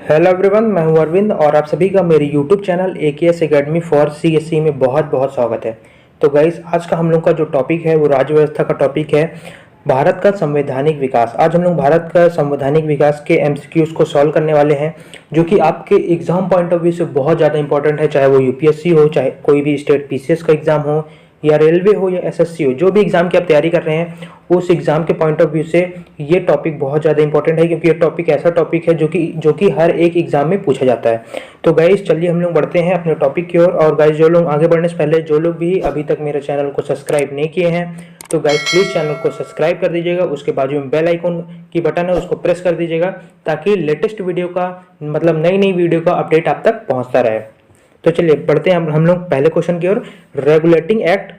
Hello everyone, मैं हूं अरविंद और आप सभी का मेरे YouTube channel AKS academy for CSE में बहुत बहुत स्वागत है। तो गाइस, आज का हम लोग का जो टॉपिक है वो राज्य व्यवस्था का टॉपिक है, भारत का संवैधानिक विकास। आज हम लोग भारत का संवैधानिक विकास के MCQs को सॉल्व करने वाले हैं, जो कि आपके एग्जाम पॉइंट ऑफ व्यू से बहुत ज़्यादा इंपॉर्टेंट है, चाहे वो UPSC हो, चाहे कोई भी स्टेट PCS का एग्जाम हो, या रेलवे हो, या SSC हो। जो भी एग्जाम की आप तैयारी कर रहे हैं उस एग्जाम के पॉइंट ऑफ व्यू से ये टॉपिक बहुत ज़्यादा इंपॉर्टेंट है, क्योंकि ये टॉपिक ऐसा टॉपिक है जो कि हर एक एग्जाम में पूछा जाता है। तो गाइस, चलिए हम लोग बढ़ते हैं अपने टॉपिक की ओर। और गाइस, जो लोग आगे बढ़ने से पहले जो लोग भी अभी तक मेरे चैनल को सब्सक्राइब नहीं किए हैं, तो गाइस प्लीज़ चैनल को सब्सक्राइब कर दीजिएगा। उसके बाजू में बेल आइकन की बटन है, उसको प्रेस कर दीजिएगा, ताकि लेटेस्ट वीडियो का मतलब नई वीडियो का अपडेट आप तक पहुँचता रहे। तो चलिए बढ़ते हैं हम लोग पहले क्वेश्चन की ओर। रेगुलेटिंग एक्ट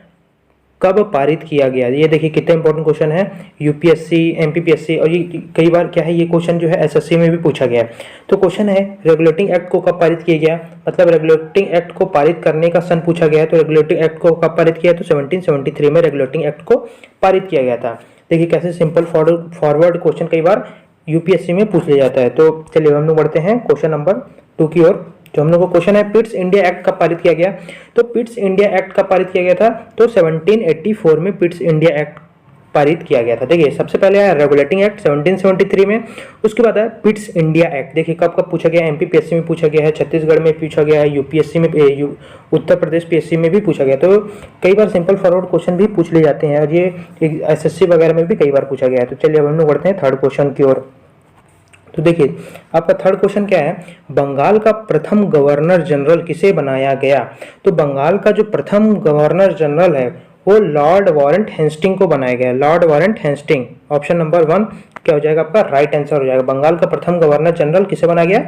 कब पारित किया गया? ये देखिए कितने इंपॉर्टेंट क्वेश्चन है, UPSC, MPPSC, और ये कई बार क्या है, ये क्वेश्चन जो है SSC में भी पूछा गया है। तो क्वेश्चन है, रेगुलेटिंग एक्ट को कब पारित किया गया? मतलब रेगुलेटिंग एक्ट को पारित करने का सन पूछा गया है। तो रेगुलेटिंग एक्ट को कब पारित किया? तो 1773 में रेगुलेटिंग एक्ट को पारित किया गया था। देखिए कैसे सिंपल फॉरवर्ड क्वेश्चन कई बार UPSC में पूछ लिया जाता है। तो चलिए हम लोग बढ़ते हैं क्वेश्चन नंबर 2 की ओर। जो हम लोग को क्वेश्चन है, पिट्स इंडिया एक्ट कब पारित किया गया? तो पिट्स इंडिया एक्ट कब पारित किया गया था? तो 1784 में पिट्स इंडिया एक्ट पारित किया गया था। देखिए सबसे पहले आया रेगुलेटिंग एक्ट 1773 में, उसके बाद आया पिट्स इंडिया एक्ट। देखिए कब कब पूछा गया? MPPSC में पूछा गया है, छत्तीसगढ़ में पूछा गया है, UPSC में, उत्तर प्रदेश PSC में भी पूछा गया। तो कई बार सिंपल फॉरवर्ड क्वेश्चन भी पूछ लिए जाते हैं, और ये SSC वगैरह में भी कई बार पूछा गया है। तो चलिए अब हम लोग बढ़ते हैं थर्ड क्वेश्चन की ओर। तो देखिए आपका थर्ड क्वेश्चन क्या है, बंगाल का प्रथम गवर्नर जनरल किसे बनाया गया? तो बंगाल का जो प्रथम गवर्नर जनरल है वो लॉर्ड वारंट हेस्टिंग को बनाया गया। Lord Warren Hasting, option number 1 क्या हो जाएगा आपका? राइट आंसर हो जाएगा। बंगाल का प्रथम गवर्नर जनरल किसे बनाया गया?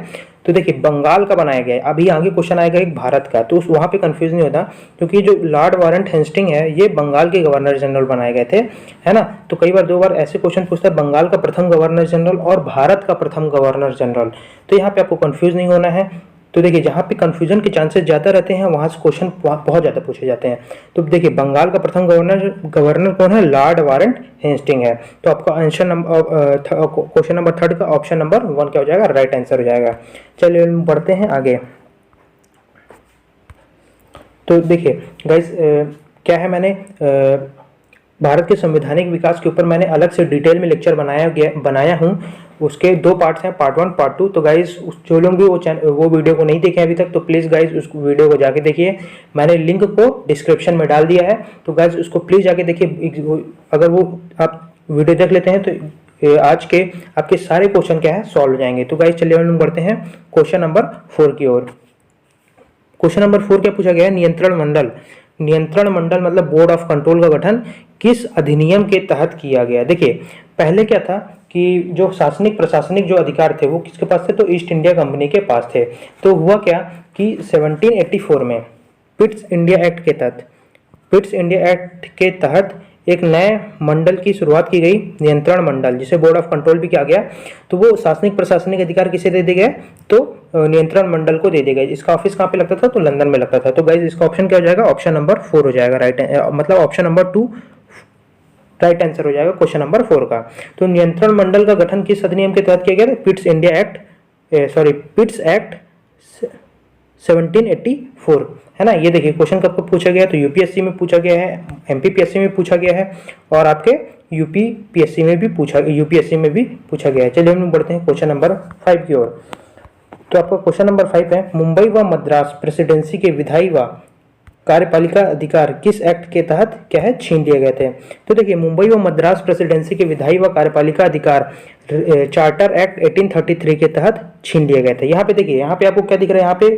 तो देखिए बंगाल का बनाया गया है। अभी आगे क्वेश्चन आएगा एक भारत का, तो वहाँ पे कंफ्यूज नहीं होता, क्योंकि जो लॉर्ड वारंट हेस्टिंग है ये बंगाल के गवर्नर जनरल बनाए गए थे, है ना। तो कई बार 2 बार ऐसे क्वेश्चन पूछता है, बंगाल का प्रथम गवर्नर जनरल और भारत का प्रथम गवर्नर जनरल। तो यहाँ पे आपको कंफ्यूज नहीं होना है। तो देखिए जहाँ पे कंफ्यूजन के चांसेस ज़्यादा रहते हैं वहाँ से क्वेश्चन बहुत ज़्यादा पूछे जाते हैं। तो देखिए बंगाल का प्रथम गवर्नर कौन है? लॉर्ड वारंट हेस्टिंग है। तो आपका आंसर नंबर क्वेश्चन नंबर 3 का ऑप्शन नंबर 1 क्या हो जाएगा? राइट आंसर हो जाएगा। चलिए बढ़ते हैं आगे। तो देखिए गाइस, क्या है, मैंने भारत के संवैधानिक विकास के ऊपर मैंने अलग से डिटेल में लेक्चर बनाया हूँ। उसके 2 पार्ट्स हैं, पार्ट 1 पार्ट 2। तो गाइज जो लोग भी वो वीडियो को नहीं देखे अभी तक, तो प्लीज़ गाइज उस वीडियो को जाके देखिए। मैंने लिंक को डिस्क्रिप्शन में डाल दिया है, तो गाइज उसको प्लीज़ जाके देखिए। अगर वो आप वीडियो देख लेते हैं तो आज के आपके सारे क्वेश्चन क्या है, सॉल्व हो जाएंगे। तो गाइज चलिए हम लोग बढ़ते हैं क्वेश्चन नंबर 4 की ओर। क्वेश्चन नंबर 4 क्या पूछा गया है? नियंत्रण मंडल। नियंत्रण मंडल मतलब बोर्ड ऑफ कंट्रोल का गठन किस अधिनियम के तहत किया गया? देखिए पहले क्या था कि जो शासनिक प्रशासनिक जो अधिकार थे वो किसके पास थे? तो ईस्ट इंडिया कंपनी के पास थे। तो हुआ क्या कि 1784 में पिट्स इंडिया एक्ट के तहत एक नए मंडल की शुरुआत की गई, नियंत्रण मंडल, जिसे बोर्ड ऑफ कंट्रोल भी कहा गया। तो वो शासनिक प्रशासनिक अधिकार किसे दे दिए गए? तो नियंत्रण मंडल को दे दिए गए। इसका ऑफिस कहाँ पे लगता था? तो लंदन में लगता था। तो गाइज इसका ऑप्शन क्या हो जाएगा? ऑप्शन नंबर 4 हो जाएगा। राइट, मतलब ऑप्शन नंबर 2 राइट आंसर हो जाएगा क्वेश्चन नंबर 4 का। तो नियंत्रण मंडल का गठन किस अधिनियम के तहत किया गया? पिट्स एक्ट 1784, है ना। ये देखिए क्वेश्चन कब पूछा गया? तो UPSC में पूछा गया है, MPPSC में पूछा गया है, और आपके UPSC में भी पूछा गया है। चलिए हम बढ़ते हैं क्वेश्चन नंबर 5 की ओर। तो आपका क्वेश्चन नंबर 5 है, मुंबई व मद्रास प्रेसिडेंसी के विधायी व कार्यपालिका अधिकार किस एक्ट के तहत क्या है, छीन लिए गए थे? तो देखिए मुंबई व मद्रास प्रेसिडेंसी के विधायी व कार्यपालिका अधिकार चार्टर एक्ट 1833 के तहत छीन लिए गए थे। यहाँ पे देखिए, यहाँ पे आपको क्या दिख रहा है? यहाँ पे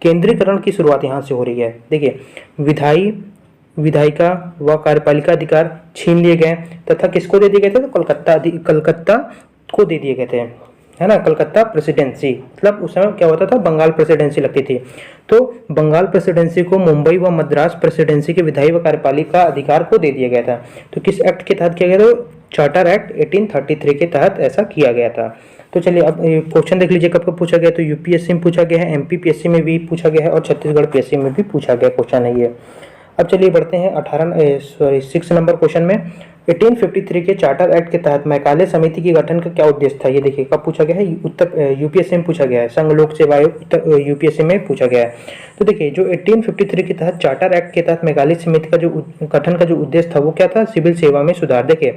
केंद्रीकरण की शुरुआत यहाँ से हो रही है। देखिए विधायिका व कार्यपालिका अधिकार छीन लिए गए, तथा किसको दे दिए गए थे? तो कलकत्ता को दे दिए गए थे, है ना। कलकत्ता प्रेसिडेंसी, मतलब उस समय क्या होता था? बंगाल प्रेसिडेंसी लगती थी। तो बंगाल प्रेसिडेंसी को मुंबई व मद्रास प्रेसिडेंसी के विधायी व कार्यपालिका अधिकार को दे दिया गया था। तो किस एक्ट के तहत किया गया था? चार्टर एक्ट 1833 के तहत ऐसा किया गया था। तो चलिए अब क्वेश्चन देख लीजिए कब पूछा गया। तो UPSC में पूछा गया है, MPPSC में भी पूछा गया है, और छत्तीसगढ़ PSC में भी पूछा गया क्वेश्चन है ये। अब चलिए बढ़ते हैं 6 नंबर क्वेश्चन में। 1853 के चार्टर एक्ट के तहत मैकाले समिति के गठन का क्या उद्देश्य था? ये देखिए कब पूछा गया है, उत्तर यूपीएससी में पूछा गया है, संघ लोक सेवा आयोग उत्तर यूपीएससी में पूछा गया है। तो देखिए जो 1853 के तहत चार्टर एक्ट के तहत मैकाले समिति का जो गठन का जो उद्देश्य था वो क्या था? सिविल सेवा में सुधार। देखिए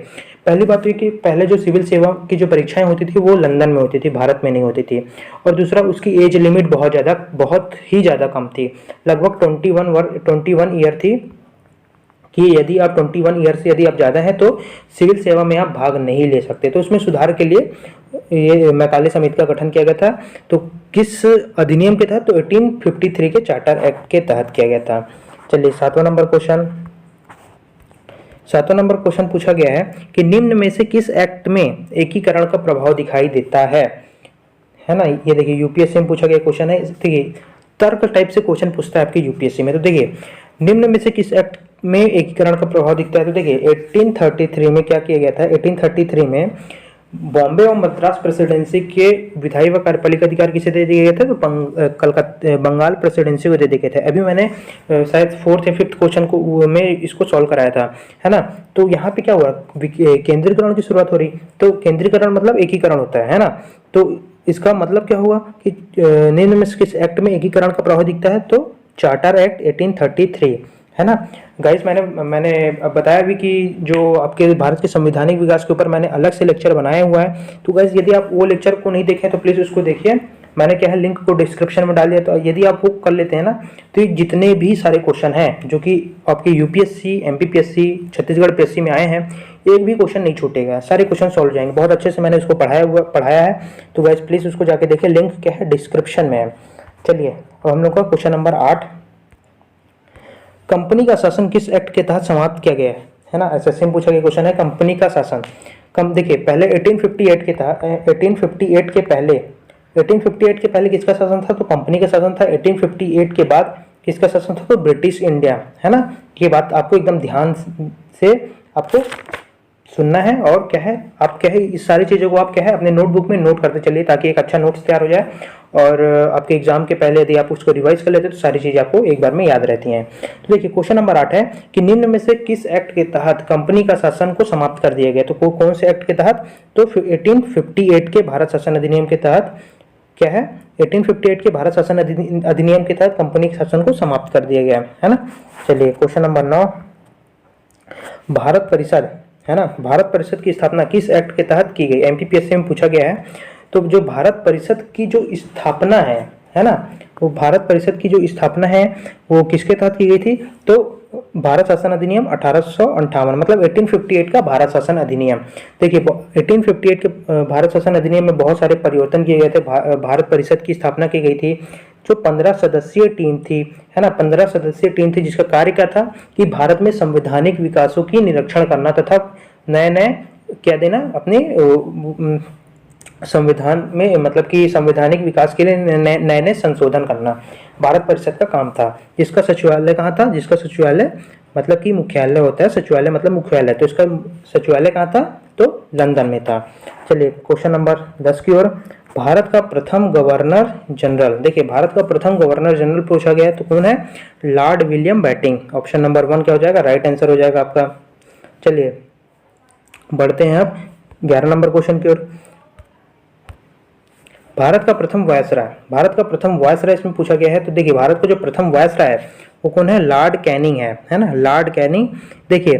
पहली बात ये कि पहले जो सिविल सेवा की जो परीक्षाएं होती थी वो लंदन में होती थी, भारत में नहीं होती थी। और दूसरा उसकी एज लिमिट बहुत ही ज़्यादा कम थी, लगभग 21 ईयर थी कि यदि आप 21 ईयर से यदि आप ज़्यादा हैं तो सिविल सेवा में आप भाग नहीं ले सकते। तो उसमें सुधार के लिए ये मैकाले समिति का गठन किया गया था। तो किस अधिनियम के तहत? तो 1853 के चार्टर एक्ट के तहत किया गया था। चलिए सातवां नंबर क्वेश्चन पूछा गया है कि निम्न में से किस एक्ट में एकीकरण का प्रभाव दिखाई देता है ना? ये देखिए यूपीएससी में पूछा गया क्वेश्चन है। देखिए तर्क टाइप से क्वेश्चन पूछता है आपकी यूपीएससी में। तो देखिए निम्न में से किस एक्ट में एकीकरण का प्रभाव दिखता है? तो देखिए 1833 में क्या किया गया था? 1833 में बॉम्बे और मद्रास प्रेसिडेंसी के विधायी व कार्यपालिक अधिकार किसे दे दिए गए थे? तो बंगाल प्रेसिडेंसी को दे दिए गए थे। अभी मैंने शायद 4th या 5th क्वेश्चन को में इसको सॉल्व कराया था, है ना? तो यहाँ पे क्या हुआ? केंद्रीकरण की शुरुआत हो रही। तो केंद्रीकरण मतलब एकीकरण होता है ना? तो इसका मतलब क्या हुआ कि निम्न में किस एक्ट में एकीकरण का प्रभाव दिखता है? तो चार्टर एक्ट 1833, है ना गाइस। मैंने अब बताया भी कि जो आपके भारत के संवैधानिक विकास के ऊपर मैंने अलग से लेक्चर बनाया हुआ है। तो गाइस यदि आप वो लेक्चर को नहीं देखें तो प्लीज़ उसको देखिए। मैंने क्या है लिंक को डिस्क्रिप्शन में डाल दिया। तो यदि आप वो कर लेते हैं ना तो ये जितने भी सारे क्वेश्चन हैं जो कि आपके यूपीएससी, एमपीपीएससी, छत्तीसगढ़ पीएससी में आए हैं, एक भी क्वेश्चन नहीं छूटेगा, सारे क्वेश्चन सॉल्व जाएंगे। बहुत अच्छे से मैंने उसको पढ़ाया है। तो गाइस प्लीज़ उसको जाके देखिए, लिंक क्या है डिस्क्रिप्शन में है। चलिए अब हम लोग का क्वेश्चन नंबर 8, कंपनी का शासन किस एक्ट के तहत समाप्त किया गया है ना? एसएससी में पूछा गया क्वेश्चन है कंपनी का शासन। देखिए पहले 1858 के तहत 1858 के पहले किसका शासन था? तो कंपनी का शासन था। 1858 के बाद किसका शासन था? तो ब्रिटिश इंडिया, है ना? ये बात आपको एकदम ध्यान से आपको सुनना है। और क्या है आप क्या है इस सारी चीज़ों को आप क्या है अपने नोटबुक में नोट करते चलिए ताकि एक अच्छा नोट्स तैयार हो जाए। और आपके एग्जाम के पहले यदि आप उसको रिवाइज कर लेते हैं तो सारी चीज़ें आपको एक बार में याद रहती हैं। तो देखिए क्वेश्चन नंबर 8 है कि निम्न में से किस एक्ट के तहत कंपनी का शासन को समाप्त कर दिया गया? तो कौन से एक्ट के तहत? तो 1858 के भारत शासन अधिनियम के तहत क्या है? 1858 के भारत शासन अधिनियम के तहत कंपनी के शासन को समाप्त कर दिया गया, है ना? चलिए क्वेश्चन नंबर 9, भारत परिषद, है ना? भारत परिषद की स्थापना किस एक्ट के तहत की गई? एमपीपीएससी में पूछा गया है। तो जो भारत परिषद की जो स्थापना है ना? वो भारत परिषद की जो स्थापना है वो किसके तहत की गई थी? तो भारत शासन अधिनियम 1858 मतलब 1858 का भारत शासन अधिनियम। देखिए 1858 के भारत शासन अधिनियम में बहुत सारे परिवर्तन किए गए थे। भारत परिषद की स्थापना की गई थी जो 15 सदस्यीय टीम थी, है ना? 15 सदस्यीय टीम थी जिसका कार्य क्या था कि भारत में संवैधानिक विकासों की निरीक्षण करना तथा नए क्या देना अपने संविधान में, मतलब कि संवैधानिक विकास के लिए नए संशोधन करना भारत परिषद का काम था। जिसका सचिवालय कहाँ था? जिसका सचिवालय मतलब कि मुख्यालय होता है, सचिवालय मतलब मुख्यालय। तो इसका सचिवालय कहाँ था? तो लंदन में था। चलिए क्वेश्चन नंबर 10 की ओर, भारत का प्रथम गवर्नर जनरल। देखिए भारत का प्रथम गवर्नर जनरल पूछा गया है तो कौन है? Lord William Bentinck. Option number 1 क्या हो जाएगा? राइट आंसर हो जाएगा आपका। चलिए बढ़ते हैं अब 11 नंबर क्वेश्चन की ओर। भारत का प्रथम वायसराय, भारत का प्रथम वायसराय इसमें पूछा गया है। तो देखिए भारत का जो प्रथम वायसराय है वो कौन है? लॉर्ड कैनिंग है ना? Lord Canning. देखिए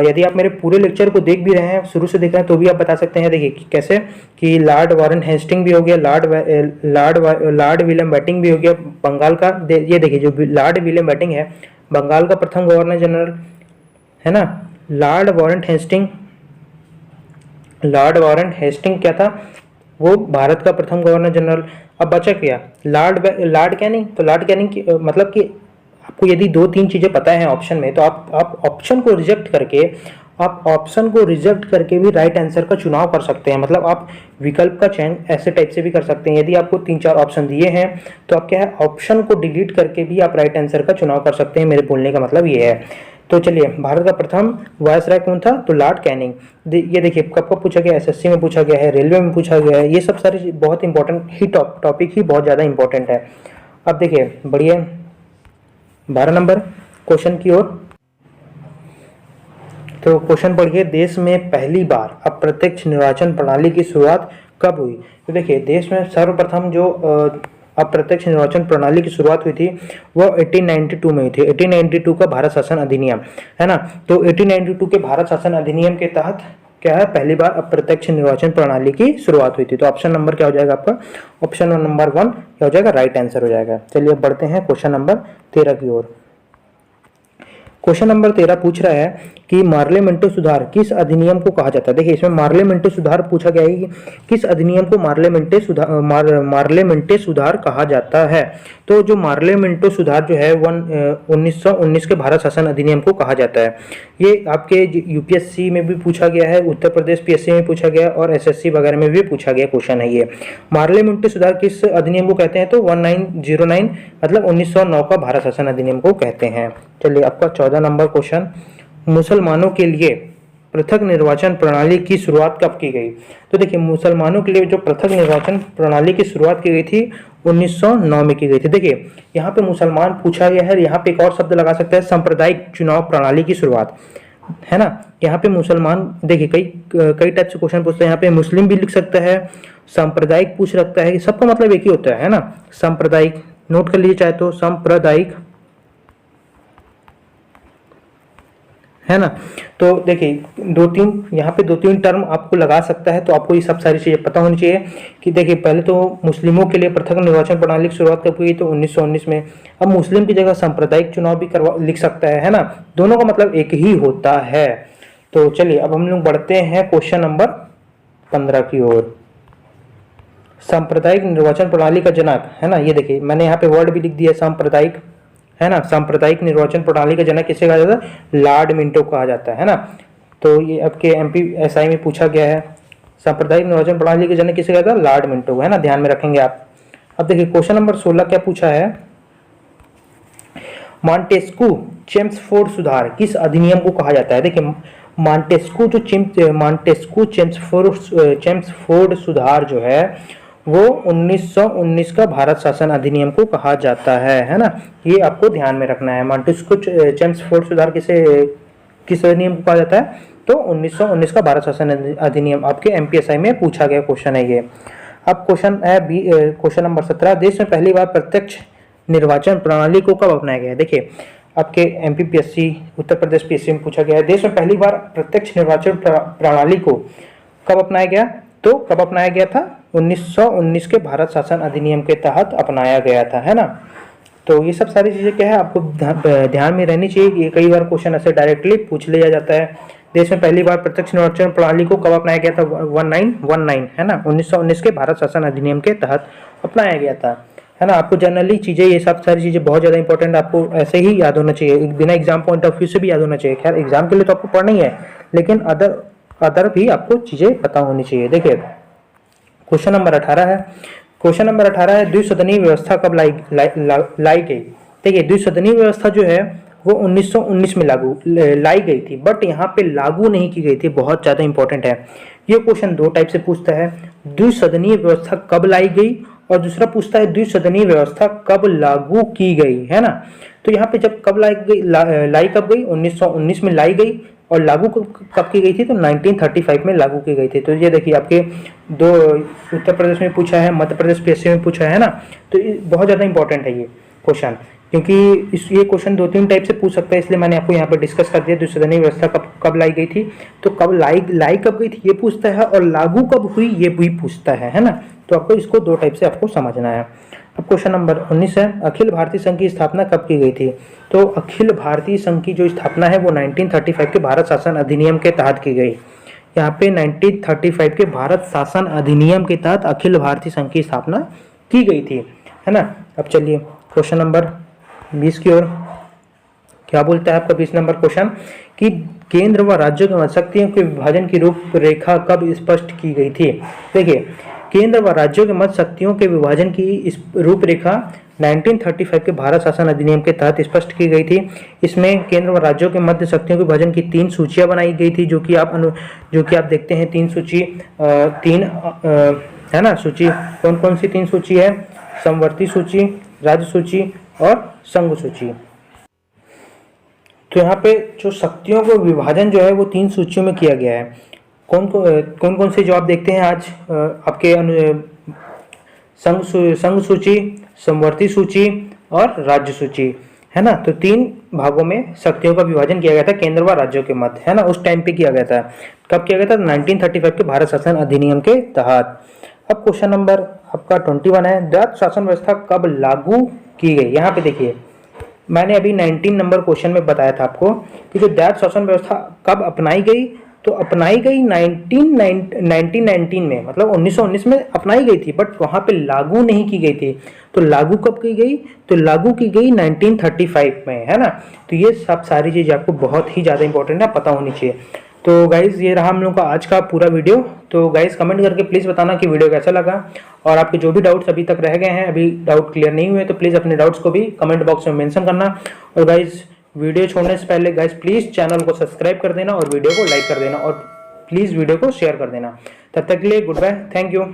यदि आप मेरे पूरे लेक्चर को देख भी रहे हैं, शुरू से देख रहे हैं तो भी आप बता सकते हैं। देखिए कैसे कि लॉर्ड वारन हेस्टिंग भी हो गया, लॉर्ड विलियम बेटिंग भी हो गया बंगाल का। ये देखिए जो लॉर्ड विलियम बेटिंग है बंगाल का प्रथम गवर्नर जनरल, है ना? लॉर्ड वारन हेस्टिंग क्या था? वो भारत का प्रथम गवर्नर जनरल। अब बचा क्या? Lord Canning. तो लॉर्ड कैनिंग की मतलब कि आपको यदि 2-3 चीज़ें पता है ऑप्शन में तो आप ऑप्शन को रिजेक्ट करके भी राइट आंसर का चुनाव कर सकते हैं। मतलब आप विकल्प का चयन ऐसे टाइप से भी कर सकते हैं। यदि आपको 3-4 ऑप्शन दिए हैं तो आप क्या है ऑप्शन को डिलीट करके भी आप राइट आंसर का चुनाव कर सकते हैं। मेरे बोलने का मतलब ये है। तो चलिए भारत का प्रथम वायसराय कौन था? तो लॉर्ड कैनिंग। ये देखिए कब पूछा गया? एसएससी में पूछा गया है, रेलवे में पूछा गया है। ये सब सारे बहुत इंपॉर्टेंट ही टॉपिक ही बहुत ज़्यादा इंपॉर्टेंट है। अब देखिए बढ़िए 12 नंबर क्वेश्चन की ओर। तो क्वेश्चन पढ़िए, देश में पहली बार अप्रत्यक्ष निर्वाचन प्रणाली की शुरुआत कब हुई? तो देखिए, देश में सर्वप्रथम जो अप्रत्यक्ष निर्वाचन प्रणाली की शुरुआत हुई थी वो 1892 में हुई थी। 1892 का भारत शासन अधिनियम है ना। तो 1892 के भारत शासन अधिनियम के तहत क्या है, पहली बार अप्रत्यक्ष निर्वाचन प्रणाली की शुरुआत हुई थी। तो ऑप्शन नंबर क्या हो जाएगा आपका? ऑप्शन नंबर 1 क्या हो जाएगा? राइट आंसर हो जाएगा। चलिए अब बढ़ते हैं क्वेश्चन नंबर 13 की ओर। क्वेश्चन नंबर 13 पूछ रहा है कि मार्लियामेंटो सुधार किस अधिनियम को कहा जाता है? देखिए, इसमें मार्लियामेंटो सुधार पूछा गया है कि किस अधिनियम को मार्लियामेंटो सुधार कहा जाता है। तो जो मार्लियामेंटो सुधार जो है 1919 के भारत शासन अधिनियम को कहा जाता है। ये आपके यूपीएससी में भी पूछा गया है, उत्तर प्रदेश पीएससी में पूछा गया और एसएससी वगैरह में भी पूछा गया क्वेश्चन है ये। मार्लियामेंटो सुधार किस अधिनियम को कहते हैं? तो 1909 मतलब 1909 का भारत शासन अधिनियम को कहते हैं। चलिए आपका 14 नंबर क्वेश्चन, मुसलमानों के लिए पृथक निर्वाचन प्रणाली की शुरुआत कब की गई? तो देखिए, मुसलमानों के लिए जो पृथक निर्वाचन प्रणाली की शुरुआत की गई थी 1909 में की गई थी। देखिए, यहाँ पे मुसलमान पूछा गया है, यहाँ पे एक और शब्द लगा सकते हैं, सांप्रदायिक चुनाव प्रणाली की शुरुआत, है ना। यहाँ पे मुसलमान, देखिए कई टाइप से क्वेश्चन पूछते हैं। यहाँ पे मुस्लिम भी लिख सकता है, सांप्रदायिक पूछ सकता है, सबका मतलब एक ही होता है ना, सांप्रदायिक। नोट कर लीजिए चाहे तो, सांप्रदायिक, है ना। तो देखिए यहाँ पे दो तीन टर्म आपको लगा सकता है, तो आपको ये सब सारी चीजें पता होनी चाहिए कि देखिए, पहले तो मुस्लिमों के लिए पृथक निर्वाचन प्रणाली की शुरुआत कब हुई? तो 1919 में। अब मुस्लिम की जगह सांप्रदायिक चुनाव भी लिख सकता है ना। दोनों का मतलब एक ही होता है। तो चलिए अब हम लोग बढ़ते हैं क्वेश्चन नंबर 15 की ओर। सांप्रदायिक निर्वाचन प्रणाली का जनक, है ना, ये देखिए मैंने यहाँ पे वर्ड भी लिख दिया, सांप्रदायिक, है ना। सांप्रदायिक निर्वाचन प्रणाली का जनक किसे कहा जाता है? लॉर्ड मिंटो कहा जाता है ना। तो ये आपके एमपीएसआई में पूछा गया है, सांप्रदायिक निर्वाचन प्रणाली के जनक किसे कहा जाता है? लॉर्ड मिंटो, है ना, ध्यान में रखेंगे आप। अब देखिए क्वेश्चन नंबर 16 क्या पूछा है, मॉन्टेस्क्यू चेम्सफोर्ड सुधार किस अधिनियम को कहा जाता है? देखिए, मॉन्टेस्क्यू चेम्सफोर्ड सुधार जो है वो 1919 का भारत शासन अधिनियम को कहा जाता है ना। ये आपको ध्यान में रखना है। मॉन्टेस्क्यू चेम्सफोर्ड सुधार किस अधिनियम को कहा जाता है? तो 1919 का भारत शासन अधिनियम। आपके एमपीएसआई में पूछा गया क्वेश्चन है ये। अब क्वेश्चन है क्वेश्चन नंबर 17, देश में पहली बार प्रत्यक्ष निर्वाचन प्रणाली को कब अपनाया गया? देखिए, आपके एमपीपीएससी, उत्तर प्रदेश पीएससी में पूछा गया है, देश में पहली बार प्रत्यक्ष निर्वाचन प्रणाली को कब अपनाया गया? तो कब अपनाया गया था? 1919 के भारत शासन अधिनियम के तहत अपनाया गया था, है ना। तो ये सब सारी चीजें क्या है आपको ध्यान में रहनी चाहिए कि कई बार क्वेश्चन ऐसे डायरेक्टली पूछ लिया जाता है। देश में पहली बार प्रत्यक्ष निर्वाचन प्रणाली को कब अपनाया गया था? 1919, है ना, 1919 के भारत शासन अधिनियम के तहत अपनाया गया था, है ना। आपको जनरली चीजें, ये सब सारी चीजें बहुत ज्यादा इंपॉर्टेंट, आपको ऐसे ही याद होना चाहिए, बिना एग्जाम पॉइंट ऑफ व्यू से भी याद होना चाहिए। खैर एग्जाम के लिए तो आपको पढ़ना ही है, लेकिन अदर भी आपको चीजें पता होनी चाहिए। देखिए क्वेश्चन नंबर 18 है। क्वेश्चन नंबर 18 है, द्विसदनीय व्यवस्था कब लाई गई? देखिए, द्विसदनीय व्यवस्था जो है वो 1919 में लाई गई थी, बट यहाँ पे लागू नहीं की गई थी। बहुत ज्यादा इंपॉर्टेंट है ये क्वेश्चन। दो टाइप से पूछता है, द्विसदनीय व्यवस्था कब लाई गई, और दूसरा पूछता है द्विसदनीय व्यवस्था कब लागू की गई, है ना। तो यहाँ पे जब कब लाई कब गई? 1919 में लाई गई, और लागू कब की गई थी? तो 1935 में लागू की गई थी। तो ये देखिए आपके दो, उत्तर प्रदेश में पूछा है, मध्य प्रदेश पीएससी में पूछा है ना। तो बहुत ज़्यादा इंपॉर्टेंट है ये क्वेश्चन, क्योंकि ये क्वेश्चन दो तीन टाइप से पूछ सकता है, इसलिए मैंने आपको यहाँ पे डिस्कस कर दिया। द्विसदनीय व्यवस्था कब लाई गई थी, तो कब लाई कब गई थी ये पूछता है, और लागू कब हुई ये भी पूछता है ना। तो आपको इसको दो टाइप से आपको समझना है। अब क्वेश्चन नंबर 19 है, अखिल भारतीय संघ की स्थापना कब की गई थी? तो अखिल भारतीय संघ की जो स्थापना है वो 1935 के भारत शासन अधिनियम के तहत की गई। यहाँ पे 1935 के भारत शासन अधिनियम के तहत अखिल भारतीय संघ की स्थापना की गई थी, है ना। अब चलिए क्वेश्चन नंबर 20 की ओर। क्या बोलता है आपका 20 नंबर क्वेश्चन कि केंद्र व राज्यों की शक्तियों के विभाजन की रूपरेखा कब स्पष्ट की गई थी? देखिए, केंद्र व राज्यों के मध्य शक्तियों के विभाजन की इस रूपरेखा 1935 के भारत शासन अधिनियम के तहत स्पष्ट की गई थी। इसमें केंद्र व राज्यों के मध्य शक्तियों के विभाजन की 3 सूचियां बनाई गई थी, जो कि आप देखते हैं 3 सूची, है ना। सूची कौन कौन सी 3 सूची है? समवर्ती सूची, राज्य सूची और संघ सूची। तो यहाँ पे जो शक्तियों को विभाजन जो है वो 3 सूचियों में किया गया है। कौन कौन से जो आप देखते हैं आज आपके संघ सूची, समवर्ती सूची और राज्य सूची, है ना। तो 3 भागों में शक्तियों का विभाजन किया गया था केंद्र व राज्यों के मध्य, है ना। उस टाइम पे किया गया था। कब किया गया था? 1935 के भारत शासन अधिनियम के तहत। अब क्वेश्चन नंबर आपका 21 है, द्वैध शासन व्यवस्था कब लागू की गई? यहाँ पे देखिए, मैंने अभी 19 नंबर क्वेश्चन में बताया था आपको कि जो द्वैध शासन व्यवस्था कब अपनाई गई, तो अपनाई गई 1919 में, मतलब 1919 में अपनाई गई थी, बट वहां पे लागू नहीं की गई थी। तो लागू कब की गई? तो लागू की गई 1935 में, है ना। तो ये सब सारी चीज़ आपको बहुत ही ज़्यादा इंपॉर्टेंट है, पता होनी चाहिए। तो गाइज़ ये रहा हम लोग का आज का पूरा वीडियो। तो गाइज़ कमेंट करके प्लीज़ बताना कि वीडियो कैसा लगा, और आपके जो भी डाउट्स अभी तक रह गए हैं, अभी डाउट क्लियर नहीं हुए, तो प्लीज़ अपने डाउट्स को भी कमेंट बॉक्स में मेंशन करना। और गाइज़ वीडियो छोड़ने से पहले गाइज़ प्लीज़ चैनल को सब्सक्राइब कर देना और वीडियो को लाइक कर देना, और प्लीज़ वीडियो को शेयर कर देना। तब तक के लिए गुड बाय, थैंक यू।